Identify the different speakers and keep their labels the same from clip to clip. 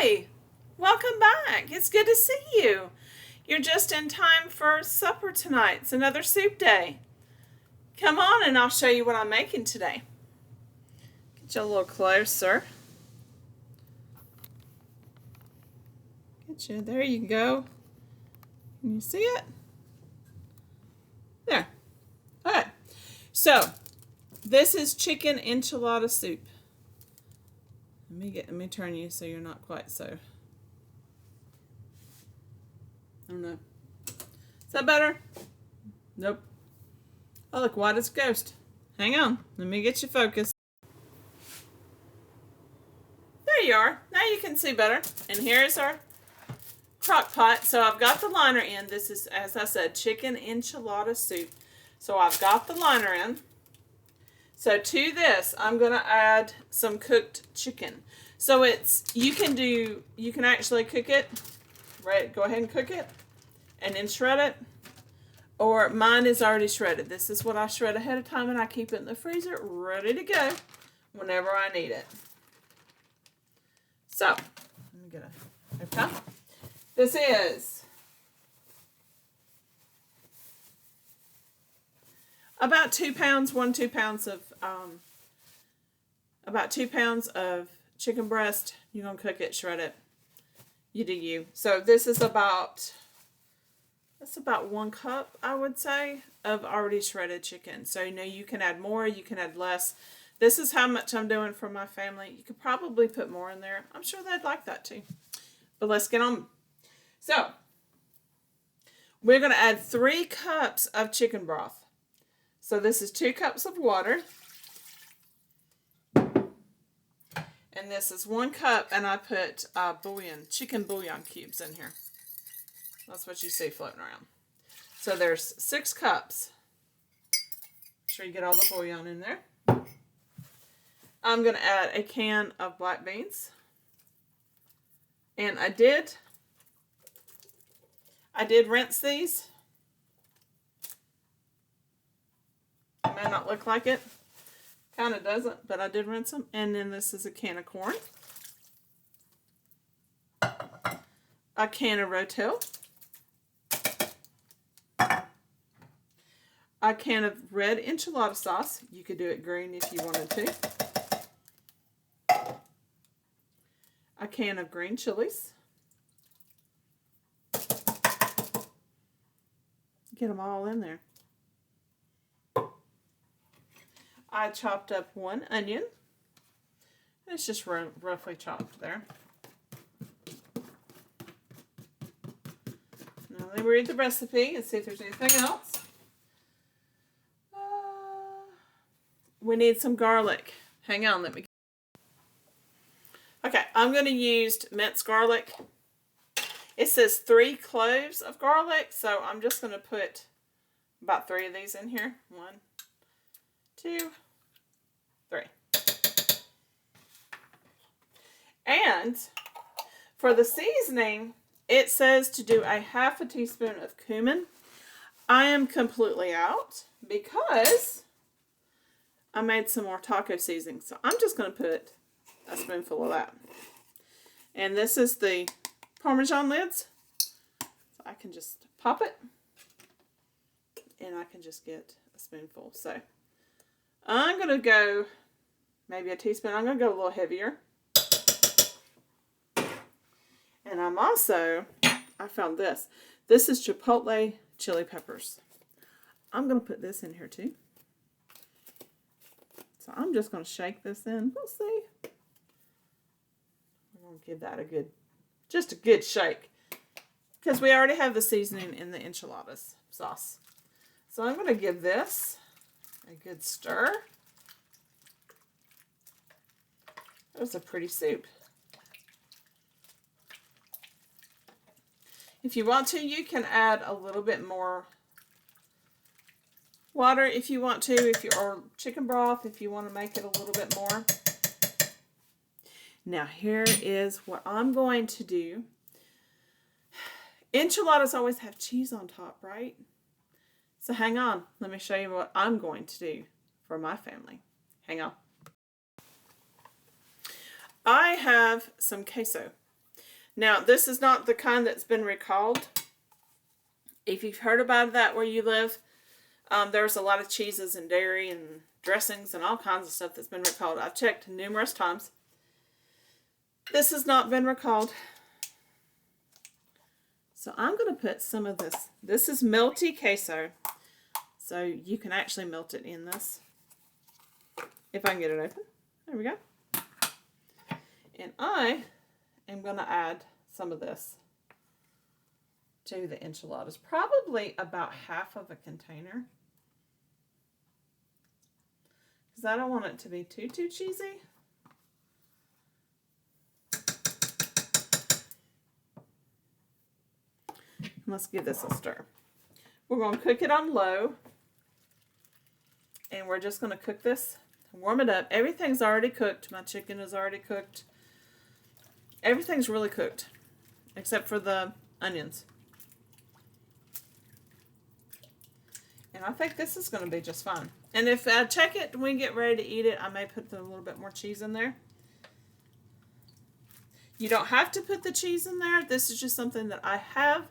Speaker 1: Hi, welcome back. It's good to see you. You're just in time for supper tonight. It's another soup day. Come on and I'll show you what I'm making today. Get you a little closer. Get you, there you go. Can you see it? There. Okay, so this is chicken enchilada soup. Let me turn you so you're not quite so. I don't know. Is that better? Nope. Oh, look, white as a ghost. Hang on. Let me get you focused. There you are. Now you can see better. And here's our crock pot. So I've got the liner in. This is, as I said, chicken enchilada soup. So I've got the liner in. So to this, I'm going to add some cooked chicken. So you can actually cook it, right? Go ahead and cook it and then shred it. Or mine is already shredded. This is what I shred ahead of time and I keep it in the freezer ready to go whenever I need it. So, let me get a cup. This is about 2 pounds, 2 pounds of, about 2 pounds of chicken breast. You're going to cook it, shred it. You do you. So this is about, that's about 1 cup, I would say, of already shredded chicken. So, you can add more, you can add less. This is how much I'm doing for my family. You could probably put more in there. I'm sure they'd like that too. But let's get on. So, we're going to add 3 cups of chicken broth. So this is 2 cups of water. And this is 1 cup, and I put chicken bouillon cubes in here. That's what you see floating around. So there's 6 cups. Make sure you get all the bouillon in there. I'm going to add a can of black beans. And I did rinse these. It may not look like it. Kind of doesn't, but I did rinse them. And then this is a can of corn. A can of Rotel. A can of red enchilada sauce. You could do it green if you wanted to. A can of green chilies. Get them all in there. I chopped up 1 onion. It's just roughly chopped there. Now let me read the recipe and see if there's anything else. We need some garlic. Hang on, let me. Okay, I'm going to use minced garlic. It says 3 cloves of garlic, so I'm just going to put about 3 of these in here. 1, 2, 3. And for the seasoning, it says to do a ½ teaspoon of cumin. I am completely out because I made some more taco seasoning. So I'm just going to put a spoonful of that. And this is the Parmesan lids. So I can just pop it. And I can just get a spoonful. So I'm going to go maybe a teaspoon. I'm going to go a little heavier. And I'm also, I found this. This is chipotle chili peppers. I'm going to put this in here too. So I'm just going to shake this in. We'll see. We're going to give that just a good shake. Because we already have the seasoning in the enchiladas sauce. So I'm going to give this a good stir. That was a pretty soup. If you want to, you can add a little bit more water if you want to, or chicken broth if you want to make it a little bit more. Now here is what I'm going to do. Enchiladas always have cheese on top, right? So hang on, let me show you what I'm going to do for my family. Hang on. I have some queso. Now, this is not the kind that's been recalled. If you've heard about that where you live, there's a lot of cheeses and dairy and dressings and all kinds of stuff that's been recalled. I've checked numerous times. This has not been recalled. So I'm going to put some of this. This is melty queso. So you can actually melt it in this. If I can get it open. There we go. And I am going to add some of this to the enchiladas. Probably about half of a container. Because I don't want it to be too cheesy. Let's give this a stir. We're going to cook it on low. And we're just going to cook this, warm it up. Everything's already cooked. My chicken is already cooked. Everything's really cooked, except for the onions. And I think this is going to be just fine. And if I check it when we get ready to eat it, I may put a little bit more cheese in there. You don't have to put the cheese in there. This is just something that I have,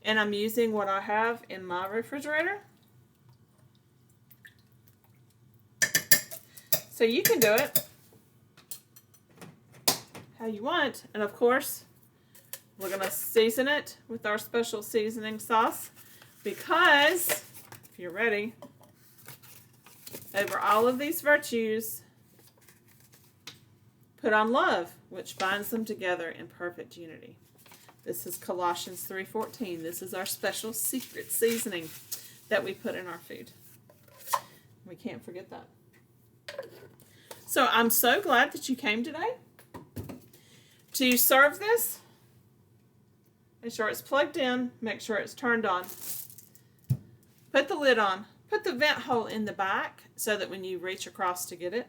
Speaker 1: and I'm using what I have in my refrigerator. So you can do it how you want. And of course, we're going to season it with our special seasoning sauce because, if you're ready, over all of these virtues, put on love, which binds them together in perfect unity. This is Colossians 3:14. This is our special secret seasoning that we put in our food. We can't forget that. So I'm so glad that you came today. To serve this, make sure it's plugged in, make sure it's turned on. Put the lid on. Put the vent hole in the back so that when you reach across to get it,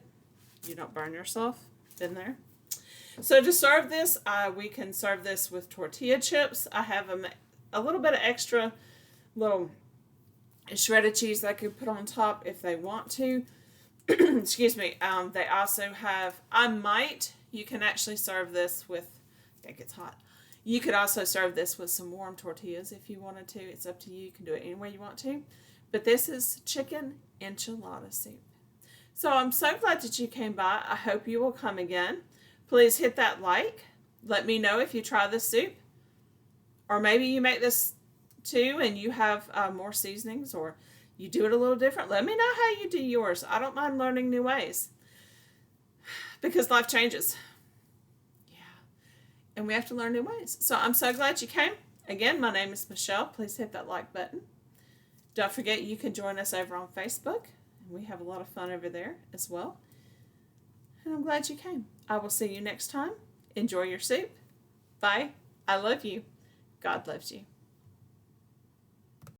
Speaker 1: you don't burn yourself in there. So to serve this, we can serve this with tortilla chips. I have a little bit of extra little shredded cheese I could put on top if they want to. Excuse me. They also have, you can actually serve this with, it gets hot. You could also serve this with some warm tortillas if you wanted to. It's up to you. You can do it any way you want to. But this is chicken enchilada soup. So I'm so glad that you came by. I hope you will come again. Please hit that like. Let me know if you try this soup. Or maybe you make this too and you have more seasonings, or you do it a little different. Let me know how you do yours. I don't mind learning new ways. Because life changes. Yeah. And we have to learn new ways. So I'm so glad you came. Again, my name is Michelle. Please hit that like button. Don't forget you can join us over on Facebook. We have a lot of fun over there as well. And I'm glad you came. I will see you next time. Enjoy your soup. Bye. I love you. God loves you.